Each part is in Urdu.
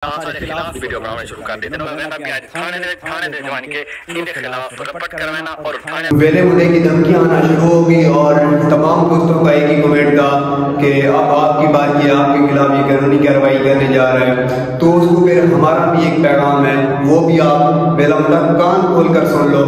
خلاف ویڈیو بنانا شروع کر دیتے ویلے مدے کی دھمکیاں آنا شروع ہو گئی اور تمام دوستوں کا ایک ہی کمنٹ تھا کہ اب آپ کی بات یہ آپ کے خلاف یہ قانونی کارروائی کرنے جا رہا ہے، تو اس کو پھر ہمارا بھی ایک پیغام ہے، وہ بھی آپ ویلا مدہ کان کھول کر سن لو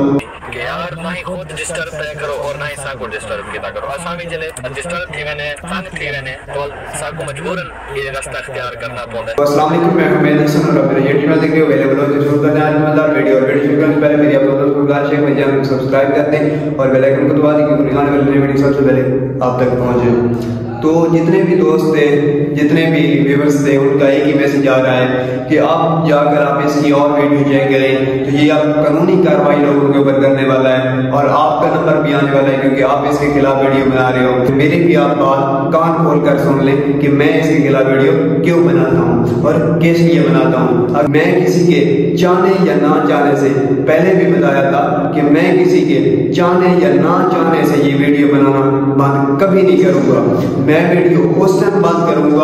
کہ یار نہ ہی خود ڈسٹرب نہ کرو اور نہ ہی سا کو ڈسٹرب کیتا کرو. اساں بھی چلے ڈسٹرب تھی وینے تنگ تھی وینے تو سا کو مجبوراً یہ راستہ اختیار کرنا پڑتا ہے. السلام علیکم، میں حمید حسن اور میرا یہ چینل دیکھ رہے ہو ویلے بلوگ سے شروع کرتے ہیں آج مزدار ویڈیو اور ویڈیو شروع کرنے سے پہلے میری آپ لوگوں کو گزارش ہے کہ چینل کو سبسکرائب کر دیں اور بیل آئیکن کو دبا دیں کیونکہ آنے والی نئی ویڈیو سب سے پہلے آپ تک پہنچے. تو جتنے بھی دوست تھے، جتنے بھی ویورز تھے، ان کا ایک ہی میسج آ رہا ہے کہ آپ جا کر آپ اس کی اور ویڈیو چیک کریں تو یہ آپ قانونی کارروائی لوگوں کے اوپر کرنے والا ہے اور آپ کا نمبر بھی آنے والا ہے کیونکہ آپ اس کے خلاف ویڈیو بنا رہے ہو. میری بھی آپ بات کان کھول کر سن لیں کہ میں اس کے خلاف ویڈیو کیوں بناتا ہوں اور کس لیے بناتا ہوں. اب میں کسی کے چاہنے یا نہ چاہنے سے پہلے بھی بتایا تھا کہ میں کسی کے چاہنے یا نہ چاہنے سے یہ ویڈیو بنانا بند کبھی نہیں کروں گا. میں ویڈیو اس ٹائم بند کروں گا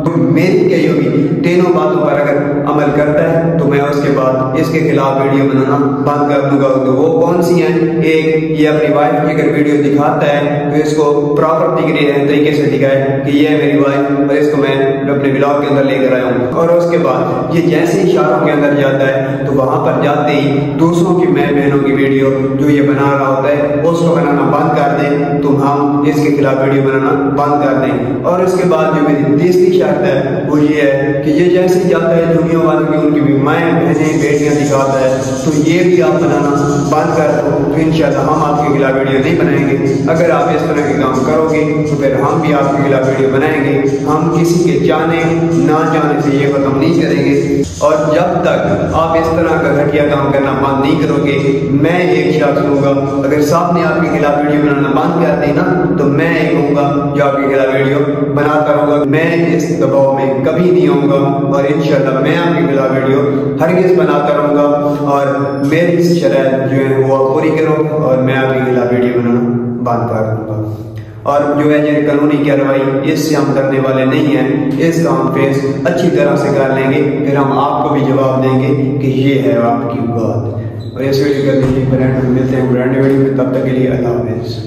تو میری کہی ہوگی تینوں باتوں پر اگر عمل کرتا ہے تو میں اس کے بعد اس کے خلاف ویڈیو بنانا بند کر دوں گا. تو وہ کون سی ہیں؟ ایک، یہ اپنی وائف کی اگر ویڈیو دکھاتا ہے تو اس کو پراپر طریقے سے دکھائے کہ یہ ہے میری وائف اور اس کو میں اپنے ولاگ کے اندر لے کر آیا ہوں. اور اس کے بعد یہ جیسے اشاروں کے اندر جاتا ہے تو وہاں پر جاتے ہی دوسروں کی ماں بہنوں کی ویڈیو جو یہ بنا رہا ہوتا ہے اس کو بنانا بند کر دیں تو ہم اس کے خلاف ویڈیو بنانا بند کر دیں. اور اس کے بعد جو میری تیسری شرط ہے وہ یہ ہے کہ یہ جیسے جاتا ہے دنیا والوں کی ان کی بھی مائیں بہنیں بیٹیاں دکھاتا ہے تو یہ بھی آپ بنانا بند کر دو تو انشاءاللہ ہم آپ کے خلاف ویڈیو نہیں بنائیں گے. اگر آپ اس طرح کے کام کرو گے تو پھر ہم بھی آپ کے خلاف ویڈیو بنائیں گے. ہم کسی کے چاہنے نہ چاہنے سے یہ ختم نہیں کریں گے اور جب تک آپ اس طرح کا گھٹیا کام کرنا بند نہیں کرو گے میں ایک شخص ہوں گا. اگر صاحب نے آپ کے خلاف ویڈیو بنانا بند کر دی نا تو میں ایک ہوں گا جو آپ کے خلاف ویڈیو بناتا رہوں گا. میں اس دباؤ میں کبھی نہیں آؤں گا اور انشاءاللہ میں آپ کے خلاف ویڈیو ہرگز بناتا رہوں گا اور میری شرائط جو ہے وہ آپ پوری کرو اور میں آپ کے خلاف ویڈیو بنانا بند کر دوں گا. اور جو ہے یہ قانونی کارروائی اس سے ہم کرنے والے نہیں ہیں، اس کا ہم فیس اچھی طرح سے کر لیں گے، پھر ہم آپ کو بھی جواب دیں گے کہ یہ ہے آپ کی بات. اور اس ویڈیو کا دیکھیے برانڈ ملتے ہیں برانڈ ویڈیو میں، تب تک کے لیے اللہ حافظ.